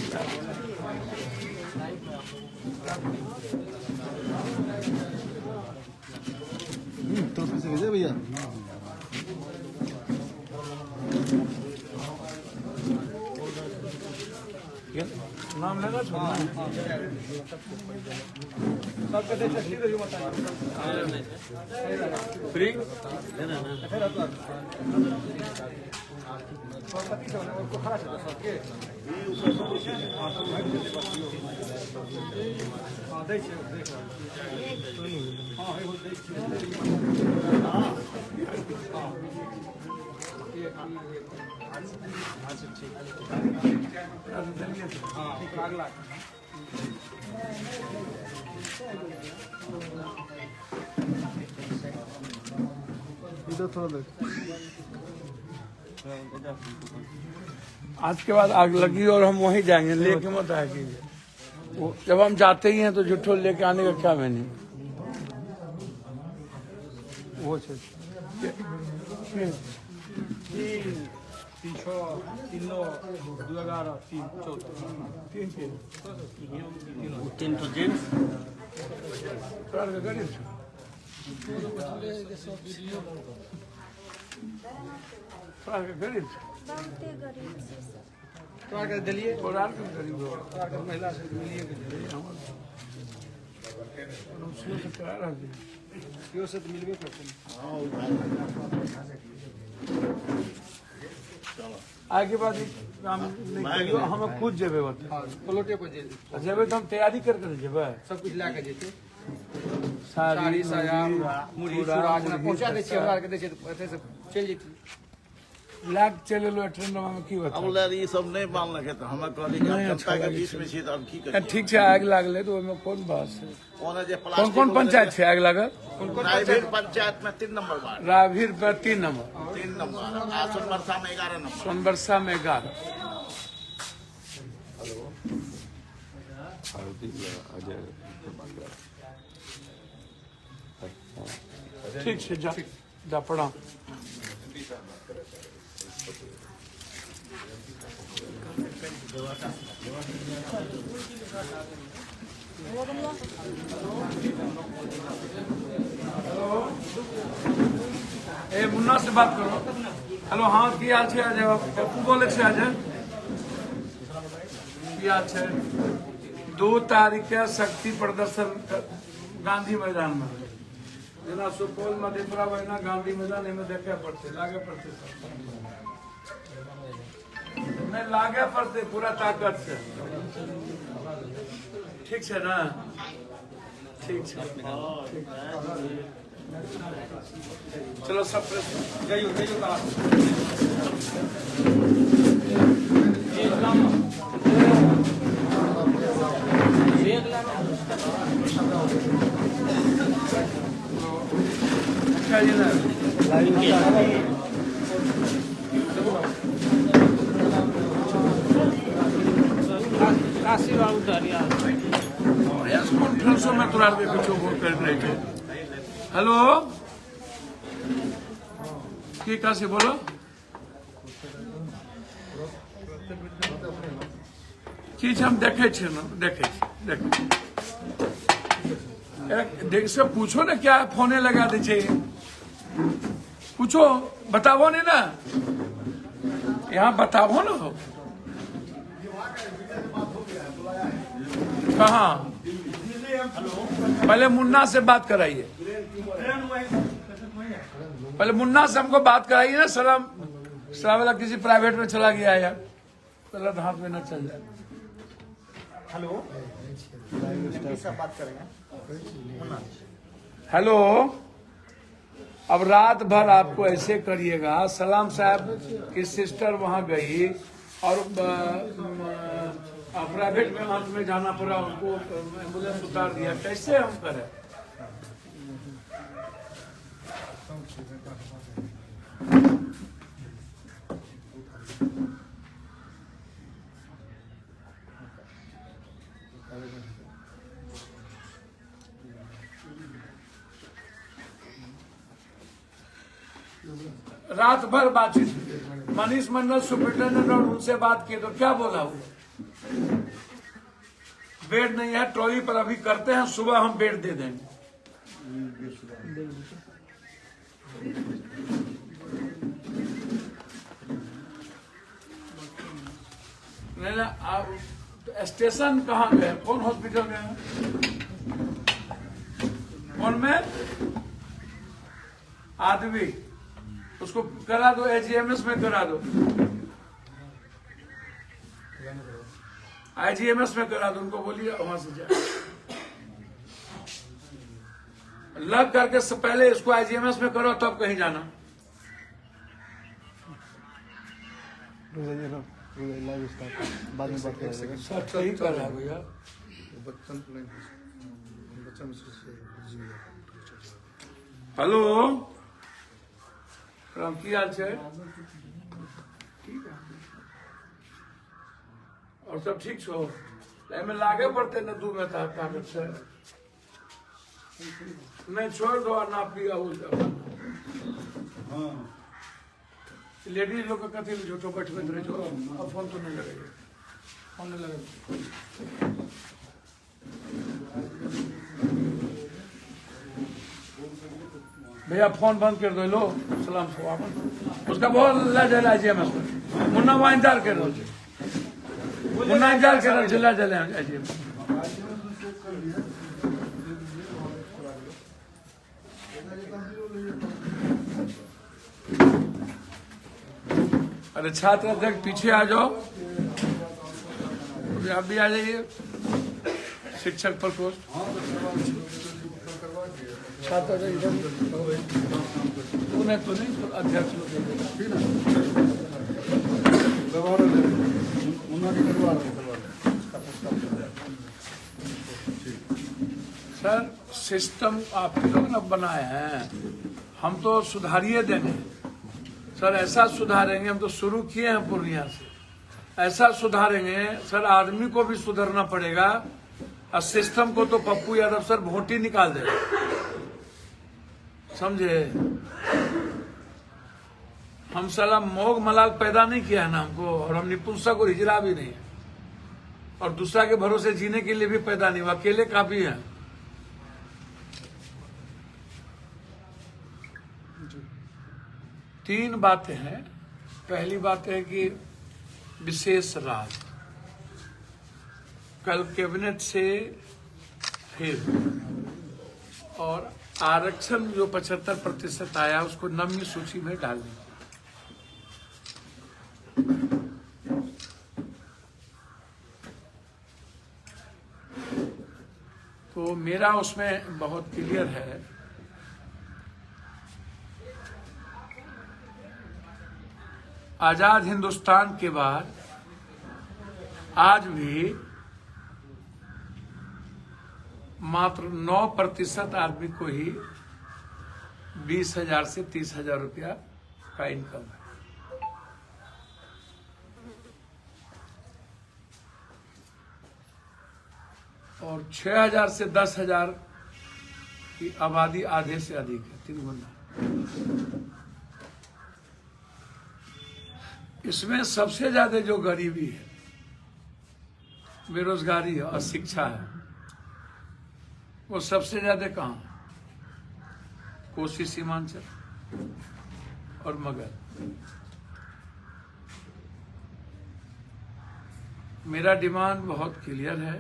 तो पैसे भेजे भैया। नाम लेना छोड़ना सब कहते हैं चश्मे तो मत फ्री लेना ना पति से उनको खड़ा चला सबके हां दे छे देख हां हे दे छे अच्छा ठीक हां अगला इधर थोड़ा देख। आज के बाद आग लगी और हम वहीं जाएंगे, लेके मत आया कीजिए। वो जब हम जाते ही हैं तो जुट्ठो लेके आने का क्या मैंने वो तीन छो तीन नौ 2011 तीन चौदह तीन तो जेंट्स गरीब गरीब दिलिए और गरीब महिला से मिलिए करा रहा से तो मिलवे करते आगे बाद काम नहीं करियो, हम खुद जेबे प्लॉटे पर जेबे तो हम तैयारी करके जेबे सब कुछ ला के जेते साड़ी साया मुड़ी चूड़ा पहुंचा दे छियै हमरा के दे छै एते से चल जेती लाग चले लो ट्रेन में की बता अब लर ई सब नहीं मानलक है तो हम कहली कि जनता के बीच में छी तो अब की करिए। ठीक छै आग लागले तो ओमे कोन बात है ओने जे कौन कौन पंचायत छै आग लागल रायवीर पंचायत में 3 नंबर वार्ड रावीर पर 3 नंबर 3 नंबर आ सोनबरसा में 11 नंबर सोनबरसा में 11 ठीक छै जा पड़ा ए मुन्ना से बात करो। हेलो हाँ की हाल छै अजय पप्पू बोले छै अजय की हाल छै 2 तारीख के शक्ति प्रदर्शन गांधी मैदान में जेना सुपौल मधेपुरा बहना गांधी मैदान में देखे पड़ते लागे पड़ते नहीं लागे पड़ते पूरा ताकत से ठीक है ना ठीक है चलो सब जाइयो जाइयो अच्छा जी ना कॉन्फ्रेंसों में तुरार के कुछ वो कर रहे थे। हेलो की कहा से बोलो चीज हम देखे ना देखे देख से पूछो ना क्या फोने लगा दे पूछो बताओ नहीं ना यहाँ बताओ ना हो कहाँ पहले मुन्ना से बात कराइए पहले मुन्ना से हमको बात कराइए ना सलाम वाला किसी प्राइवेट में चला गया यार गलत हाथ में न चल जाए। हेलो बात करेंगे हेलो अब रात भर आपको ऐसे करिएगा सलाम साहब की सिस्टर वहां गई और प्राइवेट में अंत में जाना पड़ा उनको एम्बुलेंस उतार दिया कैसे हम करें रात भर बातचीत मनीष मंडल सुपरिटेंडेंट और उनसे बात की तो क्या बोला वो बेड नहीं है ट्रॉली पर, अभी करते हैं, सुबह हम बेड दे देंगे। नहीं ना, आप स्टेशन कहाँ गए, कौन हॉस्पिटल गए हैं? कौन में आदमी, उसको करा दो, AGMS में करा दो, IGMS में करा दो, उनको बोलिए वहां से जाए। लग करके से पहले इसको IGMS में करो, तब कहीं जाना। लाइव स्टार्ट बाद में बात करेंगे। सब सही कर रहा है भैया। हेलो राम, की हाल है? ठीक है, और सब ठीक छो? में लागे पड़ते न दू में था ताकत से नहीं छोड़ दो, और ना पिया हो लेडीज लोग का कथी झूठो बैठबे रहे जो। अब फोन तो नहीं लगेगा, फोन नहीं लगेगा। भैया फोन बंद कर दो, लो सलाम से वापस। उसका बहुत ला जला IGMS में, मुन्ना वहाँ इंतजार कर रहे, मुन्ना इंतजार कर रहे, जिला जले IGMS। अरे छात्र अध्यक्ष पीछे आ जाओ, आप भी आ जाइए। शिक्षक प्रकोष्ठ छात्र उन्हें तो नहीं, तो अध्यक्ष सर सिस्टम आप लोग न बनाए हैं, हम तो सुधारिए देंगे सर, ऐसा सुधारेंगे। हम तो शुरू किए हैं पूर्णिया से, ऐसा सुधारेंगे सर, आदमी को भी सुधरना पड़ेगा, और सिस्टम को तो पप्पू यादव सर वोट ही निकाल देगा, समझे? हम साला मोग मलाल पैदा नहीं किया है ना हमको, और हम निपुंसक और हिजरा भी नहीं है, और दूसरा के भरोसे जीने के लिए भी पैदा नहीं हुआ, अकेले काफी है। तीन बातें हैं। पहली बात है कि विशेष राज, कल कैबिनेट से फिर, और आरक्षण जो 75% आया उसको नम्य सूची में डालने। तो मेरा उसमें बहुत क्लियर है, आजाद हिंदुस्तान के बाद आज भी मात्र 9% आदमी को ही 20,000 से 30,000 रुपया का इनकम है। और 6,000 से 10,000 की आबादी आधे से अधिक है, 3 गुना। इसमें सबसे ज्यादा जो गरीबी है, बेरोजगारी है और शिक्षा है, वो सबसे ज्यादा कहाँ है? कोसी सीमांचल और मगध। मेरा डिमांड बहुत क्लियर है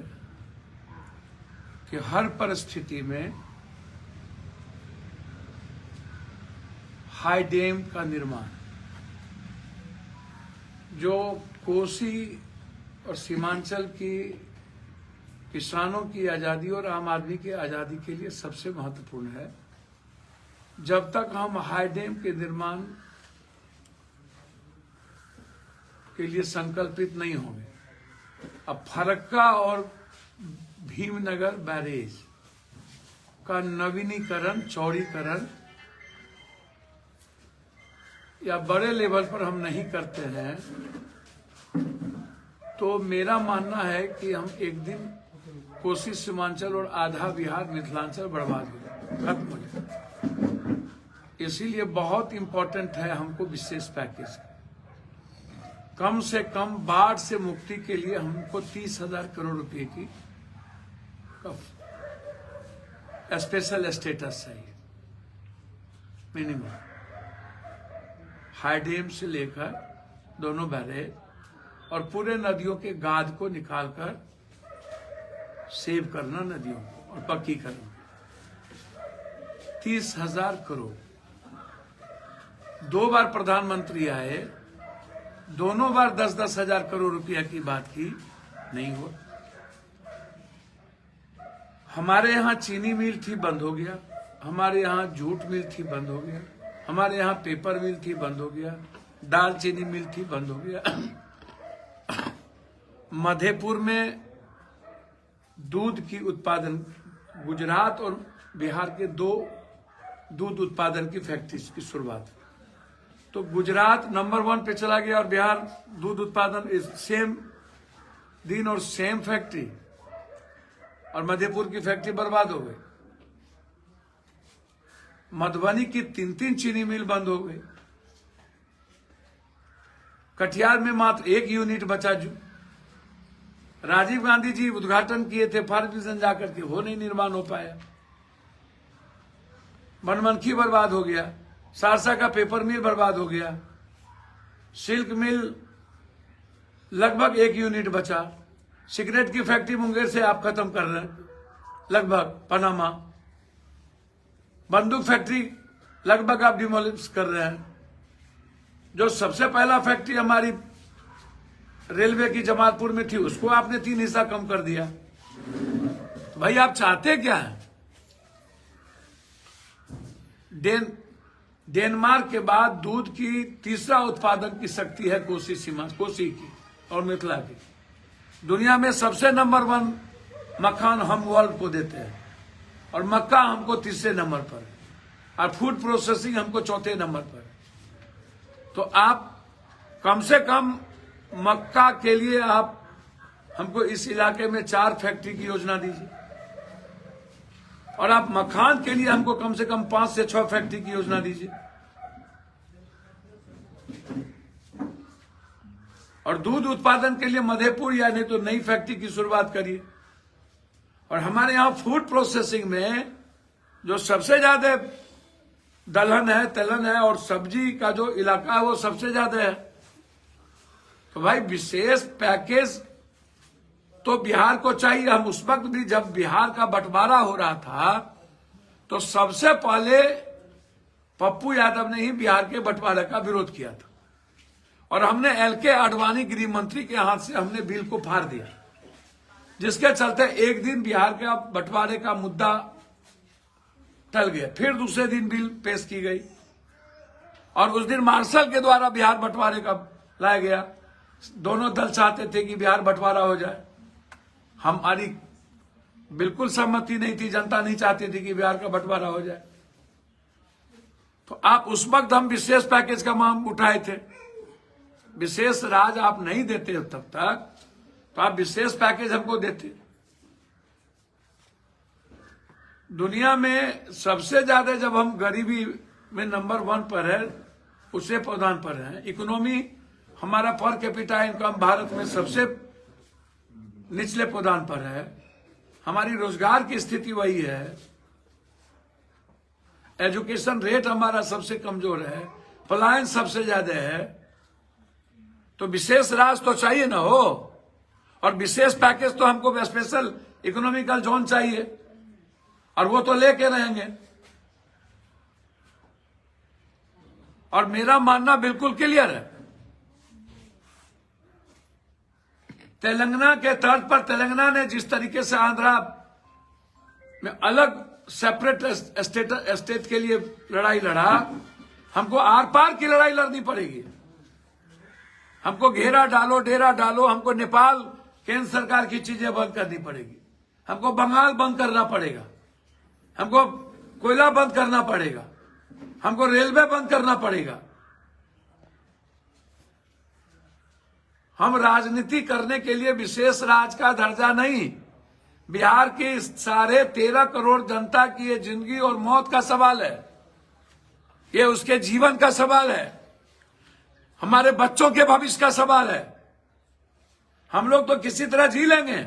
कि हर परिस्थिति में हाई डैम का निर्माण, जो कोसी और सीमांचल की किसानों की आज़ादी और आम आदमी की आज़ादी के लिए सबसे महत्वपूर्ण है। जब तक हम हाई डैम के निर्माण के लिए संकल्पित नहीं होंगे, अब फरक्का और भीमनगर बैरेज का नवीनीकरण, चौड़ीकरण या बड़े लेवल पर हम नहीं करते हैं, तो मेरा मानना है कि हम एक दिन कोसी सीमांचल और आधा बिहार मिथिलांचल बर्बाद हो जाए, खत्म हो जाए। इसीलिए बहुत इंपॉर्टेंट है हमको विशेष पैकेज। कम से कम बाढ़ से मुक्ति के लिए हमको 30,000 करोड़ रुपए की स्पेशल स्टेटस चाहिए मिनिमम। हाई डैम से लेकर दोनों बैरेज और पूरे नदियों के गाद को निकालकर सेव करना नदियों को और पक्की करना। 30,000 करोड़। 2 बार प्रधानमंत्री आए, दोनों बार 10-10 हजार करोड़ रुपया की बात की, नहीं हुआ। हमारे यहाँ चीनी मिल थी, बंद हो गया। हमारे यहाँ जूट मिल थी, बंद हो गया। हमारे यहाँ पेपर मिल थी, बंद हो गया। दाल चीनी मिल थी, बंद हो गया। मधेपुर में दूध की उत्पादन, गुजरात और बिहार के 2 दूध उत्पादन की फैक्ट्री की शुरुआत। तो गुजरात नंबर 1 पे चला गया और बिहार दूध उत्पादन सेम दिन और सेम फैक्ट्री, और मधेपुर की फैक्ट्री बर्बाद हो गई। मधुबनी की 3-3 चीनी मिल बंद हो गई। कटिहार में मात्र 1 यूनिट बचा। जो राजीव गांधी जी उद्घाटन किए थे फार्मेशन जाकर के, वो नहीं निर्माण हो पाया। बनमनखी बर्बाद हो गया। सहरसा का पेपर मिल बर्बाद हो गया। सिल्क मिल लगभग 1 यूनिट बचा। सिगरेट की फैक्ट्री मुंगेर से आप खत्म कर रहे हैं लगभग, पनामा। बंदूक फैक्ट्री लगभग आप डिमोलिश कर रहे हैं। जो सबसे पहला फैक्ट्री हमारी रेलवे की जमालपुर में थी, उसको आपने 3 हिस्सा कम कर दिया। तो भाई आप चाहते क्या है? डेनमार्क के बाद दूध की तीसरा उत्पादन की शक्ति है कोसी सीमा, कोसी की और मिथिला की। दुनिया में सबसे नंबर 1 मक्खन हम वर्ल्ड को देते हैं, और मक्का हमको 3रे नंबर पर है, और फूड प्रोसेसिंग हमको 4थे नंबर पर है। तो आप कम से कम मक्का के लिए आप हमको इस इलाके में 4 फैक्ट्री की योजना दीजिए, और आप मखान के लिए हमको कम से कम 5 से 6 फैक्ट्री की योजना दीजिए। और दूध उत्पादन के लिए मधेपुर या नहीं तो नई फैक्ट्री की शुरुआत करिए। और हमारे यहाँ फूड प्रोसेसिंग में जो सबसे ज्यादा दलहन है, तिलहन है और सब्जी का जो इलाका है वो सबसे ज्यादा है। तो भाई विशेष पैकेज तो बिहार को चाहिए। हम उस वक्त भी जब बिहार का बंटवारा हो रहा था तो सबसे पहले पप्पू यादव ने ही बिहार के बंटवारे का विरोध किया था, और हमने LK आडवाणी गृह मंत्री के हाथ से हमने बिल को फाड़ दिया, जिसके चलते एक दिन बिहार का बंटवारे का मुद्दा टल गया। फिर दूसरे दिन बिल पेश की गई, और उस दिन मार्शल के द्वारा बिहार बंटवारे का लाया गया। दोनों दल चाहते थे कि बिहार बंटवारा हो जाए। हमारी बिल्कुल सहमति नहीं थी, जनता नहीं चाहती थी कि बिहार का बंटवारा हो जाए। तो आप उस वक्त हम विशेष पैकेज का मांग उठाए थे। विशेष राज आप नहीं देते तब तक, तो आप विशेष पैकेज हमको देते। दुनिया में सबसे ज्यादा जब हम गरीबी में नंबर 1 पर है, उससे प्रधान पर है। इकोनॉमी हमारा पर कैपिटा इनकम भारत में सबसे निचले प्रदान पर है। हमारी रोजगार की स्थिति वही है। एजुकेशन रेट हमारा सबसे कमजोर है। पलायन सबसे ज्यादा है। तो विशेष राज तो चाहिए ना हो, और विशेष पैकेज तो हमको स्पेशल इकोनॉमिकल जोन चाहिए, और वो तो लेके रहेंगे। और मेरा मानना बिल्कुल क्लियर है। तेलंगाना के तर्ज पर तेलंगाना ने जिस तरीके से आंध्रा में अलग सेपरेट स्टेट के लिए लड़ाई लड़ा, हमको आर पार की लड़ाई लड़नी पड़ेगी। हमको घेरा डालो, डेरा डालो, हमको नेपाल केंद्र सरकार की चीजें बंद करनी पड़ेगी। हमको बंगाल बंद करना पड़ेगा। हमको कोयला बंद करना पड़ेगा। हमको रेलवे बंद करना पड़ेगा। हम राजनीति करने के लिए विशेष राज का दर्जा नहीं, बिहार की 13.5 करोड़ जनता की ये जिंदगी और मौत का सवाल है। ये उसके जीवन का सवाल है। हमारे बच्चों के भविष्य का सवाल है। हम लोग तो किसी तरह जी लेंगे।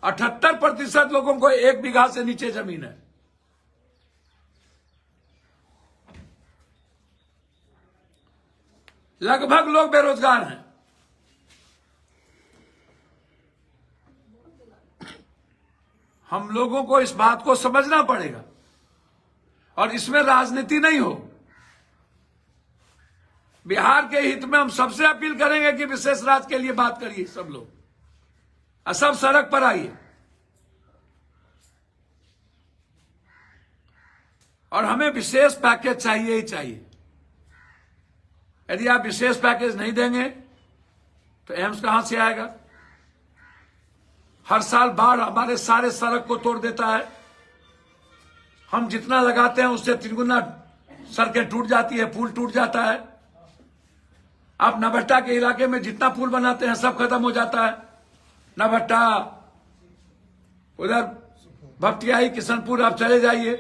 78% लोगों को 1 बीघा से नीचे जमीन है। लगभग लोग बेरोजगार हैं। हम लोगों को इस बात को समझना पड़ेगा और इसमें राजनीति नहीं हो। बिहार के हित में हम सबसे अपील करेंगे कि विशेष राज्य के लिए बात करिए सब लोग, और सब सड़क पर आइए। और हमें विशेष पैकेज चाहिए ही चाहिए। यदि आप विशेष पैकेज नहीं देंगे तो एम्स कहां से आएगा? हर साल बाढ़ हमारे सारे सड़क को तोड़ देता है। हम जितना लगाते हैं उससे 3 गुना सड़कें टूट जाती है, पुल टूट जाता है। आप नवहट्टा के इलाके में जितना पुल बनाते हैं सब खत्म हो जाता है। नवहट्टा, उधर भपटियाही, किशनपुर आप चले जाइए,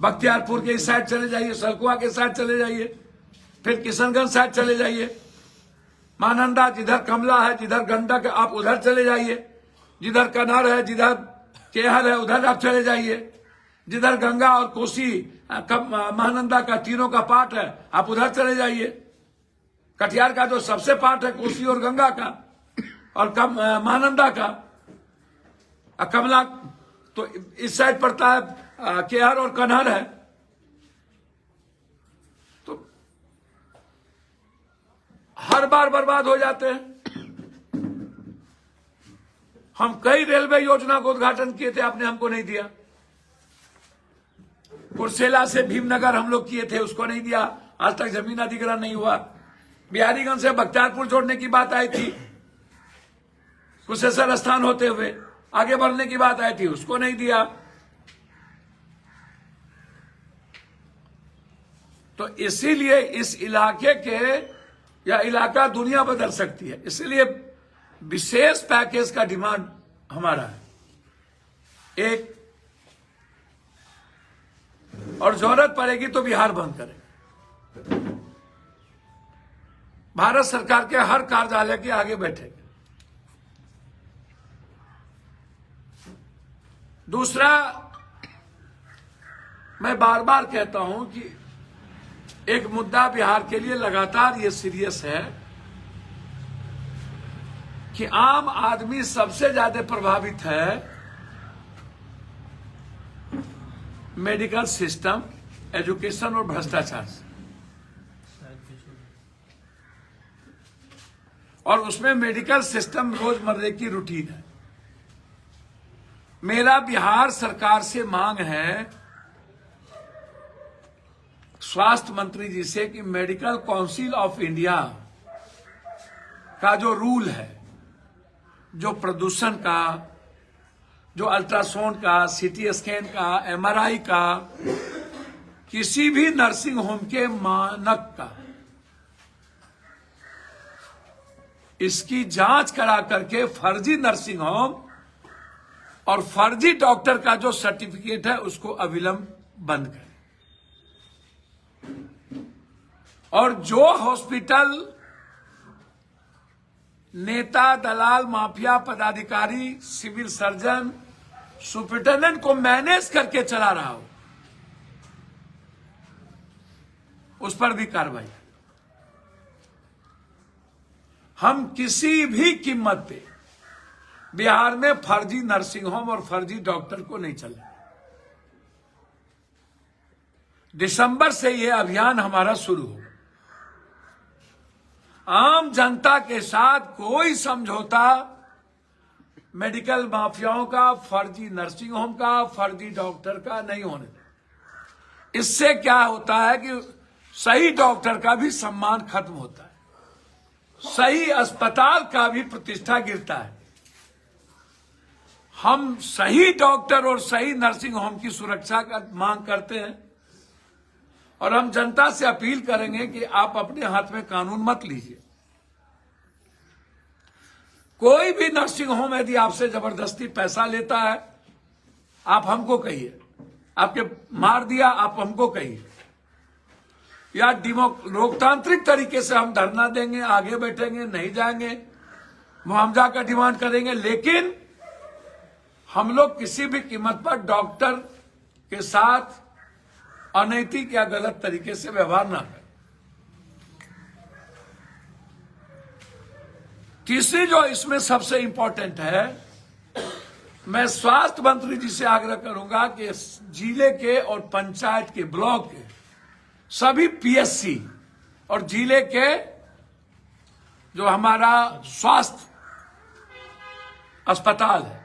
बख्तियारपुर के इस साइड चले जाइए, सलकुआ के साइड चले जाइए, फिर किशनगंज साइड चले जाइए, महानंदा जिधर कमला है, जिधर गंडक है आप उधर चले जाइए, जिधर कनार है, जिधर केहर है उधर आप चले जाइए, जिधर गंगा और कोसी महानंदा का तीनों का पार्ट है आप उधर चले जाइए। कटिहार का जो सबसे पार्ट है कोसी और गंगा का और महानंदा का, कमला तो इस साइड पड़ता है, केहर और कन्हर है। तो हर बार बर्बाद हो जाते हैं। हम कई रेलवे योजना को उद्घाटन किए थे, आपने हमको नहीं दिया। कुर्सेला से भीमनगर हम लोग किए थे, उसको नहीं दिया। आज तक जमीन अधिग्रहण नहीं हुआ। बिहारीगंज से बख्तियारपुर जोड़ने की बात आई थी, कुशेश्वर स्थान होते हुए आगे बढ़ने की बात आई थी, उसको नहीं दिया। तो इसीलिए इस इलाके के या इलाका दुनिया बदल सकती है, इसीलिए विशेष पैकेज का डिमांड हमारा है एक, और जरूरत पड़ेगी तो बिहार बंद करें। भारत सरकार के हर कार्यालय के आगे बैठेंगे। दूसरा, मैं बार बार कहता हूं कि एक मुद्दा बिहार के लिए लगातार ये सीरियस है कि आम आदमी सबसे ज्यादा प्रभावित है मेडिकल सिस्टम, एजुकेशन और भ्रष्टाचार से। और उसमें मेडिकल सिस्टम रोजमर्रे की रूटीन है। मेरा बिहार सरकार से मांग है, स्वास्थ्य मंत्री जी से, कि मेडिकल काउंसिल ऑफ इंडिया का जो रूल है, जो प्रदूषण का, जो अल्ट्रासाउंड का, सीटी स्कैन का, एमआरआई का, किसी भी नर्सिंग होम के मानक का, इसकी जांच करा करके फर्जी नर्सिंग होम और फर्जी डॉक्टर का जो सर्टिफिकेट है उसको अविलंब बंद करें। और जो हॉस्पिटल नेता, दलाल, माफिया, पदाधिकारी, सिविल सर्जन, सुपरिटेंडेंट को मैनेज करके चला रहा हो, उस पर भी कार्रवाई। हम किसी भी कीमत पे बिहार में फर्जी नर्सिंग होम और फर्जी डॉक्टर को नहीं चले। दिसंबर से यह अभियान हमारा शुरू हो। आम जनता के साथ कोई समझौता मेडिकल माफियाओं का, फर्जी नर्सिंग होम का, फर्जी डॉक्टर का नहीं होने दें। इससे क्या होता है कि सही डॉक्टर का भी सम्मान खत्म होता है, सही अस्पताल का भी प्रतिष्ठा गिरता है। हम सही डॉक्टर और सही नर्सिंग होम की सुरक्षा का मांग करते हैं और हम जनता से अपील करेंगे कि आप अपने हाथ में कानून मत लीजिए। कोई भी नर्सिंग होम यदि आपसे जबरदस्ती पैसा लेता है, आप हमको कहिए। आपके मार दिया, आप हमको कहिए। या लोकतांत्रिक तरीके से हम धरना देंगे, आगे बैठेंगे, नहीं जाएंगे, मुआवजा का डिमांड करेंगे, लेकिन हम लोग किसी भी कीमत पर डॉक्टर के साथ अनैतिक या गलत तरीके से व्यवहार ना करें। तीसरी जो इसमें सबसे इंपॉर्टेंट है, मैं स्वास्थ्य मंत्री जी से आग्रह करूंगा कि जिले के और पंचायत के, ब्लॉक के सभी पीएससी और जिले के जो हमारा स्वास्थ्य अस्पताल है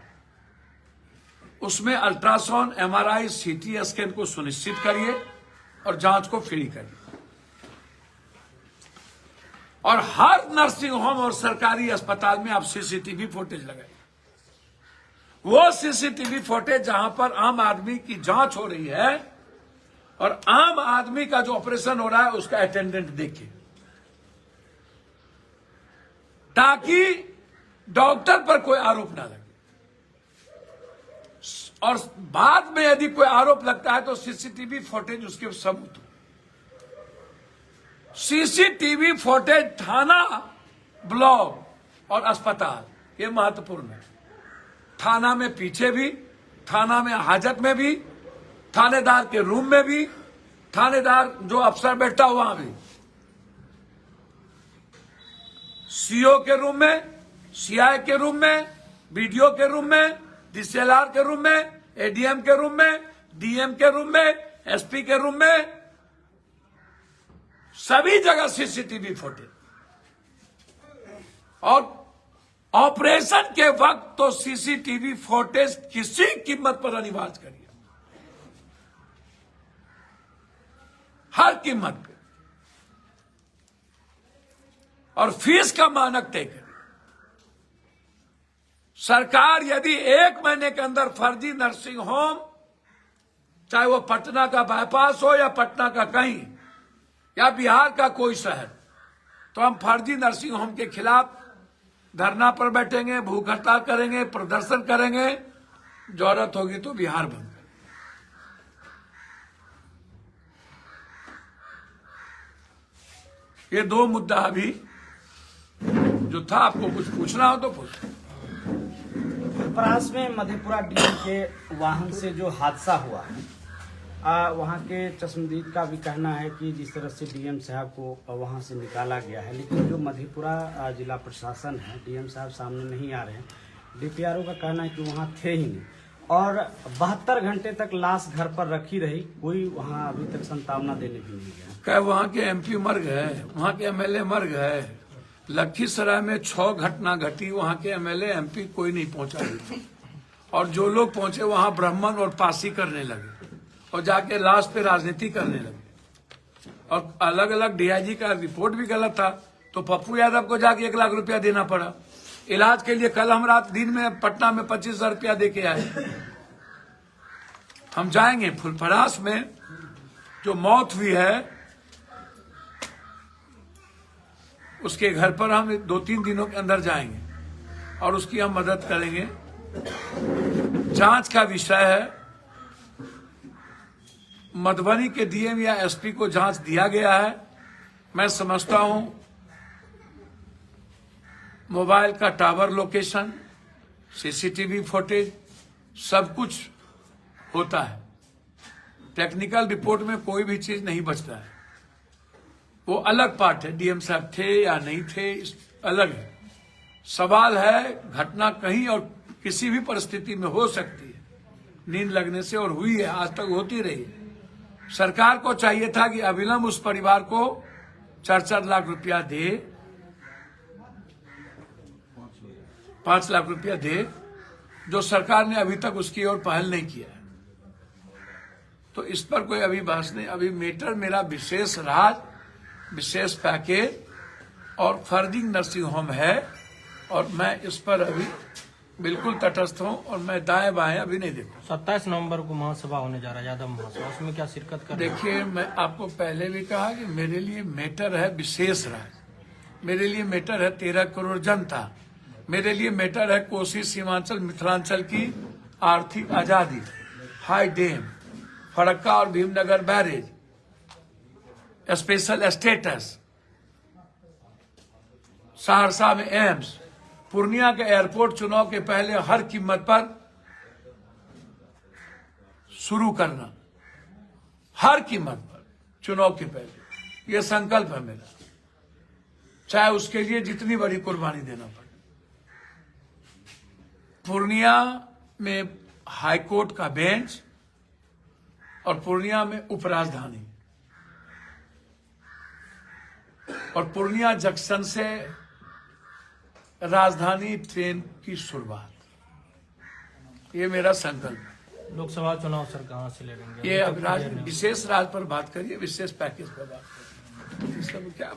उसमें अल्ट्रासाउंड, एमआरआई, सीटी स्कैन को सुनिश्चित करिए और जांच को फ्री करिए। और हर नर्सिंग होम और सरकारी अस्पताल में आप सीसीटीवी फुटेज लगाइए। वो सीसीटीवी फुटेज जहां पर आम आदमी की जांच हो रही है और आम आदमी का जो ऑपरेशन हो रहा है उसका अटेंडेंट देखिए, ताकि डॉक्टर पर कोई आरोप ना लगे। और बाद में यदि कोई आरोप लगता है तो सीसीटीवी फुटेज उसके सबूत हो। सीसीटीवी फुटेज थाना, ब्लॉक और अस्पताल ये महत्वपूर्ण है। थाना में पीछे भी, थाना में हाजत में भी, थानेदार के रूम में भी, थानेदार जो अफसर बैठा हुआ वहां भी, सीओ के रूम में, सीआई के रूम में, बीडीओ के रूम में, डीसीएलआर के रूम में, एडीएम के रूम में, डीएम के रूम में, एसपी के रूम में, सभी जगह सीसीटीवी फुटेज। और ऑपरेशन के वक्त तो सीसीटीवी फुटेज किसी कीमत पर अनिवार्य करिए, हर कीमत पे। और फीस का मानक तय करें। सरकार यदि 1 महीने के अंदर फर्जी नर्सिंग होम, चाहे वो पटना का बाईपास हो या पटना का कहीं या बिहार का कोई शहर, तो हम फर्जी नर्सिंग होम के खिलाफ धरना पर बैठेंगे, भूख हड़ताल करेंगे, प्रदर्शन करेंगे, जरूरत होगी तो बिहार बंद करेंगे। ये 2 मुद्दा अभी जो था, आपको कुछ पूछना हो तो पूछ। परास में मधेपुरा डीएम के वाहन से जो हादसा हुआ है, वहाँ के चश्मदीद का भी कहना है कि जिस तरह से डीएम साहब को वहाँ से निकाला गया है, लेकिन जो मधेपुरा जिला प्रशासन है, डीएम साहब सामने नहीं आ रहे हैं। डीपीआरओ का कहना है कि वहाँ थे ही नहीं और 72 घंटे तक लाश घर पर रखी रही, कोई वहाँ अभी तक संतावना देने भी नहीं गया। क्या वहाँ के एमपी मर गए, वहाँ के एमएलए मर गए। लखीसराय में 6 घटना घटी, वहाँ के एमएलए एमपी कोई नहीं पहुंचा। और जो लोग पहुंचे वहाँ ब्राह्मण और पासी करने लगे और जाके लाश पे राजनीति करने लगे। और अलग अलग डीआईजी का रिपोर्ट भी गलत था, तो पप्पू यादव को जाके 1 लाख रुपया देना पड़ा इलाज के लिए। कल हम रात दिन में पटना में 25,000 रुपया दे के आए। हम जाएंगे फुलपरास में जो मौत हुई है उसके घर पर, हम 2-3 दिनों के अंदर जाएंगे और उसकी हम मदद करेंगे। जांच का विषय है, मधुबनी के डीएम या एसपी को जांच दिया गया है। मैं समझता हूं मोबाइल का टावर लोकेशन, सीसीटीवी फुटेज सब कुछ होता है। टेक्निकल रिपोर्ट में कोई भी चीज नहीं बचता है, वो अलग पार्ट है। डीएम साहब थे या नहीं थे अलग है। सवाल है घटना कहीं और किसी भी परिस्थिति में हो सकती है, नींद लगने से, और हुई है, आज तक होती रही है। सरकार को चाहिए था कि अविलंब उस परिवार को 4-4 लाख रुपया दे, 5 लाख रुपया दे, जो सरकार ने अभी तक उसकी ओर पहल नहीं किया है। तो इस पर कोई अभी बहस नहीं। अभी मैटर मेरा विशेष राज, विशेष पैकेज और फर्जी नर्सिंग होम है, और मैं इस पर अभी बिल्कुल तटस्थ हूं और मैं दाएं बाएं अभी नहीं देखूं। 27 नवंबर को महासभा होने जा रहा है, यादव महासभा, उसमें क्या शिरकत कर? देखिए, मैं आपको पहले भी कहा कि मेरे लिए मैटर है विशेष राज, मेरे लिए मैटर है 13 करोड़ जनता, मेरे लिए मैटर है कोसी सीमांचल मिथिलांचल की आर्थिक आजादी, हाई डैम, फरक्का और Bhimnagar barrage, special status, Saharsa में एम्स, पूर्णिया के एयरपोर्ट चुनाव के पहले हर कीमत पर शुरू करना, हर कीमत पर चुनाव के पहले, यह संकल्प है मेरा, चाहे उसके लिए जितनी बड़ी कुर्बानी देना पड़े। पूर्णिया में हाईकोर्ट का बेंच और पूर्णिया में उपराजधानी और पूर्णिया जंक्शन से राजधानी ट्रेन की शुरुआत, ये मेरा संकल्प है। लोकसभा चुनाव सर कहाँ से लड़ेंगे? ये अब विशेष राज पर बात करिए, विशेष पैकेज पर बात करिए, इस सब क्या